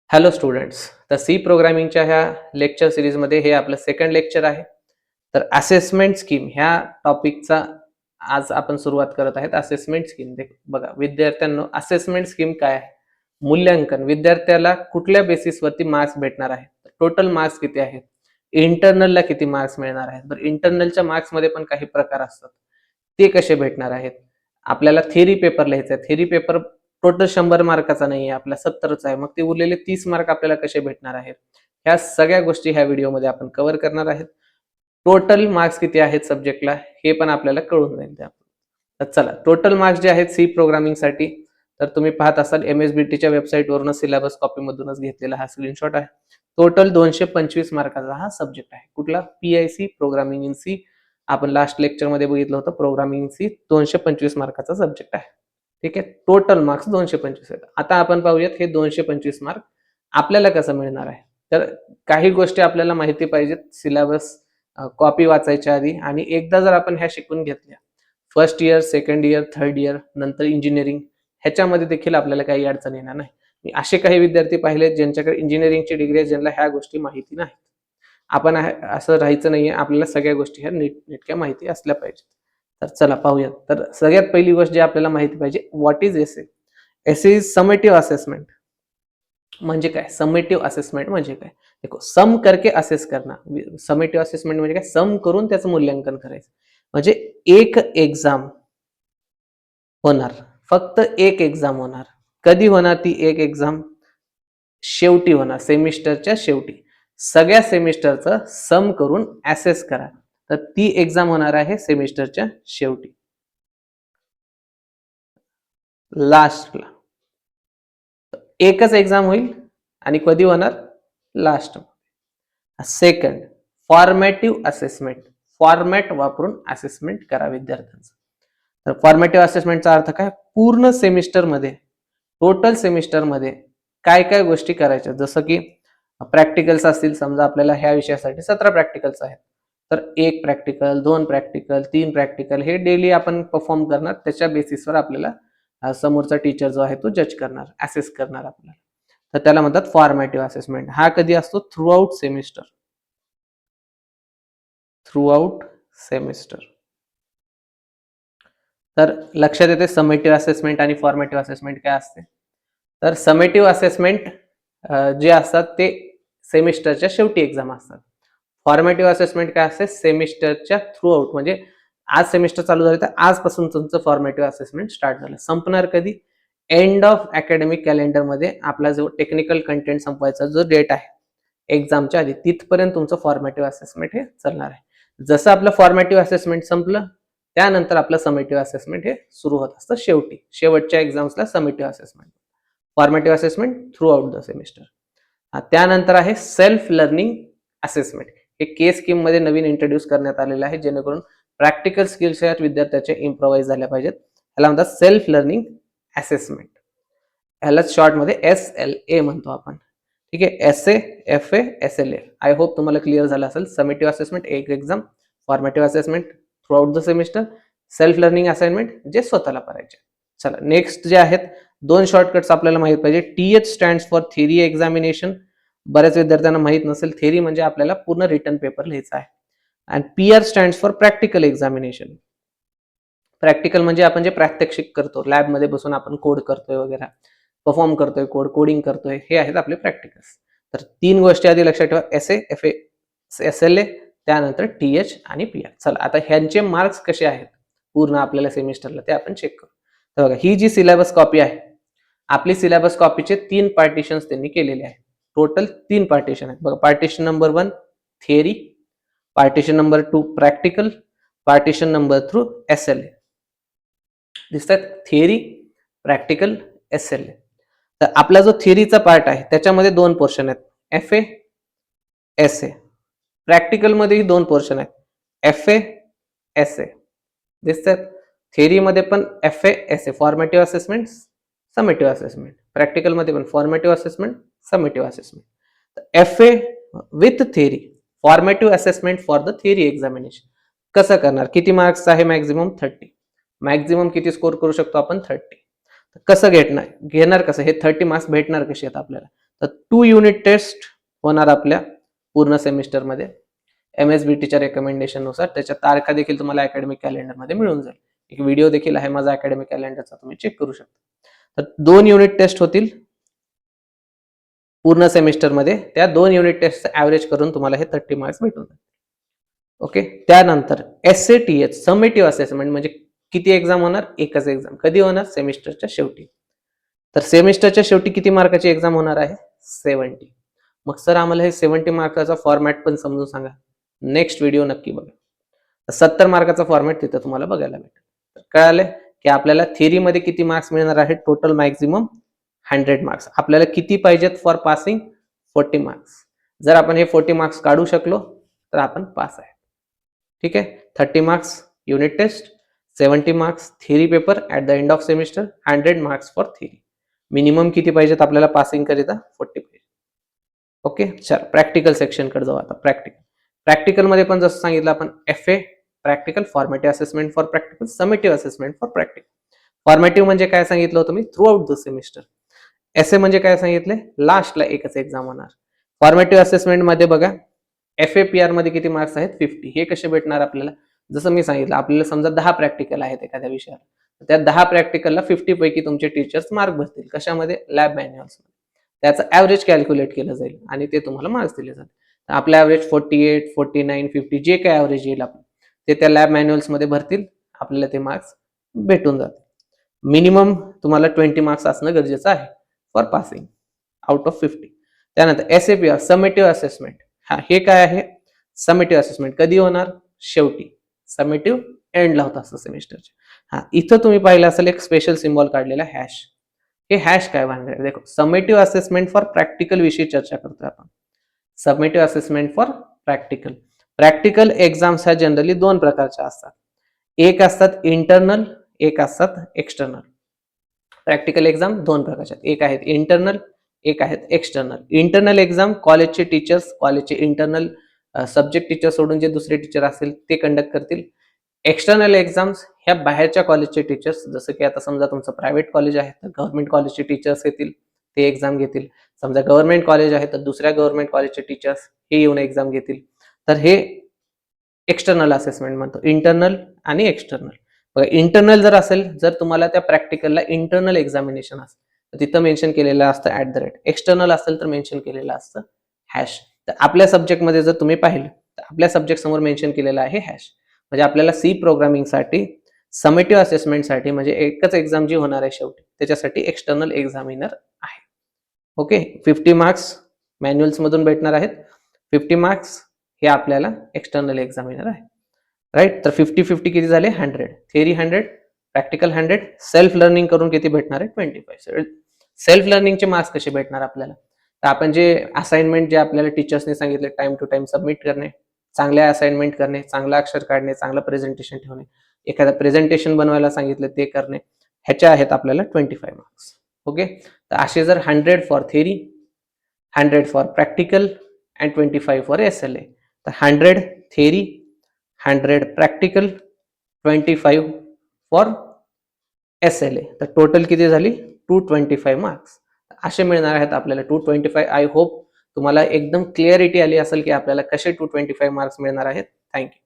Hello students. तर C प्रोग्रामिंगच्या ह्या लेक्चर सिरीजमध्ये हे आपलं सेकंड लेक्चर आहे. तर असेसमेंट स्कीम ह्या टॉपिकचा आज आपण सुरुवात करत आहेत. असेसमेंट स्कीम बघा विद्यार्थ्यांनो, असेसमेंट स्कीम काय आहे? मूल्यांकन. विद्यार्थ्याला कुठल्या बेसिसवरती मार्क्स भेटणार आहेत? टोटल मार्क्स किती आहेत? इंटरनलला किती मार्क्स मिळणार आहेत? बरं, इंटरनलच्या मार्क्समध्ये पण काही प्रकार असतात, ते कसे भेटणार आहेत? आपल्याला थेरी पेपर लिहायचा आहे. थेरी पेपर टोटल 100 मार्काचा नाहीये, आपला 70च आहे. मग ते उरलेले 30 मार्क आपल्याला कसे भेटणार आहेत? ह्या सगळ्या गोष्टी ह्या व्हिडिओमध्ये आपण कव्हर करणार आहेत. टोटल मार्क्स किती आहेत सब्जेक्टला हे पण आपल्याला कळून जाईल त्यात. तर चला, टोटल मार्क्स जे आहेत सी प्रोग्रामिंगसाठी, तर तुम्ही पाहत असाल MSBTच्या वेबसाईटवरूनच सिलेबस कॉपीमधूनच घेतलेला हा स्क्रीनशॉट आहे. टोटल 225 मार्काचा हा सब्जेक्ट आहे. कुठला? PIC programming in C. आपण लास्ट लेक्चरमध्ये बघितलं होतं प्रोग्रामिंग इन सी 225 मार्काचा सब्जेक्ट आहे. ठीक आहे, टोटल मार्क्स 225 आहेत. आता आपण पाहूयात हे 225 मार्क आपल्याला कसं मिळणार आहे. तर काही गोष्टी आपल्याला माहिती पाहिजेत सिलेबस कॉपी वाचायच्या आधी, आणि एकदा जर आपण ह्या शिकून घेतल्या, first year, second year, third year, नंतर इंजिनिअरिंग, ह्याच्यामध्ये देखील आपल्याला काही अडचण येणार नाही. मी असे काही विद्यार्थी पाहिले ज्यांच्याकडे इंजिनिअरिंगची डिग्री आहे, ज्यांना ह्या गोष्टी माहिती नाही. आपण असं राहायचं नाहीये, आपल्याला सगळ्या गोष्टी ह्या नेटक्या माहिती असल्या पाहिजेत. तर चला पाहूया. तर सगळ्यात पहिली गोष्ट जी आपल्याला माहिती पाहिजे, what is essay? Essay is summative assessment. म्हणजे काय? समेटिव्ह असेसमेंट म्हणजे काय? देखो, सम करके असेस करना. समेटिव्ह असेसमेंट म्हणजे काय? सम करून त्याचं मूल्यांकन करायचं. म्हणजे एक एक्झाम होणार, फक्त एक एक्झाम होणार. कधी होणार ती एक एक्झाम? शेवटी होणार, सेमिस्टरच्या शेवटी. सगळ्या सेमिस्टरचं सम करून असेस करा. तर ती एक्झाम होणार आहे सेमिस्टरच्या शेवटी, लास्टला. एकच एक्झाम होईल आणि कधी होणार? Last. Second, formative assessment. Format वापरून असेसमेंट करा विद्यार्थ्यांचं. तर फॉर्मॅटिव्ह असेसमेंटचा अर्थ काय? पूर्ण सेमिस्टरमध्ये, टोटल सेमिस्टरमध्ये काय काय गोष्टी करायच्या. जसं की प्रॅक्टिकल्स असतील, समजा आपल्याला ह्या विषयासाठी 17 प्रॅक्टिकल्स आहेत, तर 1 प्रॅक्टिकल, 2 प्रॅक्टिकल, 3 प्रॅक्टिकल हे डेली आपण परफॉर्म करणार. त्याच्या बेसिसवर आपल्याला समोरचा टीचर जो आहे तो जज करणार, असेस करणार आपल्याला. तर त्याला म्हणतात फॉर्मॅटिव्ह असेसमेंट. हा कधी असतो? Through out semester. Through out semester. तर लक्षात येते समेटिव्ह असेसमेंट आणि फॉर्मॅटिव्ह असेसमेंट काय असते. तर समेटिव्ह असेसमेंट जे असतात ते सेमिस्टरच्या शेवटी एक्झाम असतात. फॉर्मॅटिव्ह असेसमेंट काय असते? सेमिस्टरच्या थ्रू आउट. म्हणजे आज सेमिस्टर चालू झाले तर आजपासून तुमचं फॉर्मॅटिव्ह असेसमेंट स्टार्ट झालं. संपणार कधी? एंड ऑफ अकॅडमिक कॅलेंडरमध्ये आपला जो टेक्निकल कंटेंट संपवायचा जो डेट आहे एक्झामच्या आधी, तिथपर्यंत तुमचं फॉर्मॅटिव्ह असेसमेंट हे चालणार आहे. जसं आपलं फॉर्मॅटिव्ह असेसमेंट संपलं, त्यानंतर आपलं समेटिव्ह असेसमेंट हे सुरू होत असतं शेवटी. शेवटच्या एक्झाम्सला summative assessment. Formative assessment throughout the semester. त्यानंतर आहे सेल्फ लर्निंग असेसमेंट. हे केस स्कीम मध्ये नवीन इंट्रोड्यूस करण्यात आलेलं आहे, जेणेकरून प्रॅक्टिकल स्किल्स या विद्यार्थ्याच्या इम्प्रोवाइज झाल्या पाहिजेत. याला म्हणतात सेल्फ लर्निंग असेसमेंट. ह्याला शॉर्ट मध्ये SLA म्हणतो आपण. ठीक आहे, SA, FA, SLA. I hope तुम्हाला क्लिअर झालं असेल. समेटिव्ह असेसमेंट एक exam, formative assessment throughout the semester, self learning assignment जे स्वतःला करायचे. चला, नेक्स्ट जे आहेत 2 शॉर्टकट्स आपल्याला माहित पाहिजे. TH stands for theory examination. बऱ्याच विद्यार्थ्यांना माहित नसेल, थिअरी म्हणजे आपल्याला पूर्ण रिटन पेपर लिहायचा आहे. आणि PR stands for practical examination. Practical म्हणजे आपण जे प्रात्यक्षिक करतो, लॅबमध्ये बसून आपण कोड करतोय वगैरे, परफॉर्म करतोय, कोडिंग करतोय, हे आहेत आपले प्रॅक्टिकल्स. तर 3 गोष्टी आधी लक्षात ठेवा, SA, FA, SLA, त्यानंतर TH आणि PR. चला, आता ह्यांचे मार्क्स कसे आहेत पूर्ण आपल्याला सेमिस्टरला ते आपण चेक करू. तर बघा, ही जी सिलेबस कॉपी आहे, आपली सिलेबस कॉपीचे 3 पार्टिशन्स त्यांनी केलेले आहेत. टोटल 3 पार्टिशन आहेत. बघा, partition number 1 theory, partition number 2 practical, partition number 3 SLA. दिसतात? Theory, practical, SLA. तर आपला जो थिअरीचा पार्ट आहे त्याच्यामध्ये 2 पोर्शन आहेत, FA, SA. प्रॅक्टिकल मध्येही 2 पोर्शन आहेत, FA, SA. दिसतात? थिअरी मध्ये पण FA, SA, formative assessment, summative assessment. Practical मध्ये पण formative assessment, summative assessment. FA with theory, formative assessment for the theory examination. कसं करणार? किती मार्क्स आहे? मॅक्झिमम 30. मॅक्झिमम किती स्कोर करू शकतो आपण? 30. कसं घेणार कसं? हे 30 मार्क्स भेटणार कसे आहेत आपल्याला? तर 2 युनिट टेस्ट होणार आपल्या पूर्ण सेमिस्टरमध्ये MSBTच्या रेकमेंडेशन नुसार. त्याच्या तारखा देखील तुम्हाला अकॅडमिक कॅलेंडरमध्ये मिळून जाईल. एक व्हिडिओ देखील आहे माझा अकॅडमिक कॅलेंडरचा, तुम्ही चेक करू शकता. तर 2 युनिट टेस्ट होतील पूर्ण सेमिस्टरमध्ये. त्या 2 युनिट टेस्टचं ॲव्हरेज करून तुम्हाला हे 30 मार्क्स भेटून जातील. ओके. त्यानंतर SATH समेटिव्ह असेसमेंट म्हणजे किती एक्झाम होणार? एकच एक्झाम. कधी होणार? सेमिस्टरच्या शेवटी. तर सेमिस्टरच्या शेवटी किती मार्काची एक्झाम होणार आहे? 70. मग सर आम्हाला हे 70 मार्काचा फॉर्मॅट पण समजून सांगा. नेक्स्ट व्हिडिओ नक्की बघा. 70 मार्काचा फॉर्मॅट तिथं तुम्हाला बघायला भेटेल. तर कळालं की आपल्याला थिअरीमध्ये किती मार्क्स मिळणार आहेत? Total maximum 100 marks. आपल्याला किती पाहिजेत फॉर पासिंग? 40 मार्क्स. जर आपण हे 40 मार्क्स काढू शकलो तर आपण पास आहे. ठीक आहे. 30 marks unit test, 70 marks theory paper at the end of semester, 100 marks for theory. Minimum किती पाहिजेत आपल्याला पासिंग करिता? 40 पाहिजे. ओके. चल प्रॅक्टिकल सेक्शनकडे जाऊ आता. प्रॅक्टिकलमध्ये पण जसं सांगितलं आपण FA practical, formative assessment for practical, summative assessment for practical. Formative म्हणजे काय सांगितलं होतं मी? Throughout the semester. SA म्हणजे काय सांगितले? लास्टला एकच एक्झाम होणार. फॉर्मेटिव्ह असेसमेंट मध्ये बघा FAPR मध्ये किती मार्क्स आहेत? 50. हे कसे भेटणार आपल्याला? जसं मी सांगितलं, आपल्याला समजा 10 प्रॅक्टिकल आहेत एखाद्या विषयाला, त्या 10 प्रॅक्टिकलला 50 पैकी तुमचे टीचर्स मार्क भरतील. कशामध्ये? Lab manuals. त्याचं ॲव्हरेज कॅल्क्युलेट केलं जाईल आणि ते तुम्हाला मार्क्स दिले जातील. आपलं ॲव्हरेज 48, 49, 50 जे काय ॲव्हरेज येईल आपलं ते त्या लॅब मॅन्युअल्स मध्ये भरतील. आपल्याला ते मार्क्स भेटून जातील. मिनिमम तुम्हाला 20 मार्क्स असणं गरजेचं आहे फॉर पासिंग आउट ऑफ 50. त्यानंतर SAPR समेटिव्ह असेसमेंट. हे काय आहे? समेटिव्ह असेसमेंट कधी होणार? शेवटी. समेटिव्ह एंडला होत असतं सेमिस्टरच्या. इथं तुम्ही पाहिलं असेल एक स्पेशल सिम्बॉल काढलेला हॅश. हे हॅश काय भानगड? देखो समेटिव्ह असेसमेंट फॉर प्रॅक्टिकल विषयी चर्चा करतोय आपण. Summative assessment for practical. Practical exams ह्या जनरली 2 प्रकारच्या असतात. एक असतात इंटरनल, एक असतात एक्सटर्नल. प्रॅक्टिकल एक्झाम 2 प्रकारच्या. एक आहेत इंटरनल, एक आहेत एक्सटर्नल. इंटरनल एक्झाम कॉलेजचे टीचर्स, कॉलेजचे इंटरनल सब्जेक्ट टीचर सोडून जे दुसरे टीचर असतील ते कंडक्ट करतील. एक्सटर्नल एक्झाम्स ह्या बाहेरच्या कॉलेजचे टीचर्स, जसं की आता समजा तुमचं प्रायव्हेट कॉलेज आहे तर गव्हर्नमेंट कॉलेजचे टीचर्स येतील, ते एक्झाम घेतील. समजा गव्हर्नमेंट कॉलेज आहे तर दुसऱ्या गव्हर्नमेंट कॉलेजचे टीचर्स हे येऊन एक्झाम घेतील. तर हे एक्सटर्नल असेसमेंट म्हणतो. इंटरनल आणि एक्सटर्नल. इंटरनल जर असेल, जर तुम्हाला त्या प्रॅक्टिकलला इंटरनल एक्झामिनेशन असेल तर तिथं मेन्शन केलेलं असतं @. एक्सटर्नल असेल तर मेन्शन केलेलं असतं हॅश. तर आपल्या सब्जेक्टमध्ये जर तुम्ही पाहिलं तर आपल्या सब्जेक्ट समोर मेन्शन केलेलं आहे हॅश. म्हणजे आपल्याला C प्रोग्रामिंगसाठी समेटिव्ह असेसमेंटसाठी म्हणजे एकच एक्झाम जी होणार आहे शेवटी त्याच्यासाठी एक्सटर्नल एक्झामिनर आहे. ओके. 50 मार्क्स मॅन्युअल्स मधून भेटणार आहेत. 50 मार्क्स हे आपल्याला एक्सटर्नल एक्झामिनर आहे. राईट. तर 50-50 किती झाले? 100. Theory 100, practical 100. सेल्फ लर्निंग करून किती भेटणार आहे? 25. सेल्फ लर्निंगचे मार्क्स कसे भेटणार आपल्याला? तर आपण जे असाइनमेंट जे आपल्याला टीचर्सने सांगितले टाइम टू टाइम सबमिट करणे, चांगल्या असाइनमेंट करणे, चांगलं अक्षर काढणे, चांगलं प्रेझेंटेशन ठेवणे, एखादं प्रेझेंटेशन बनवायला सांगितलं ते करणे, ह्याच्या आहेत आपल्याला 25 मार्क्स. ओके. तर असे जर 100 for theory, 100 for practical and 25 for SLA. तर 100 थिअरी, 100 प्रॅक्टिकल, 25 फॉर SLA. तर टोटल किती झाली? 225 मार्क्स असे मिळणार आहेत आपल्याला. 225. आय होप तुम्हाला एकदम क्लिअरिटी आली असेल की आपल्याला कसे 225 मार्क्स मिळणार आहेत. थँक्यू.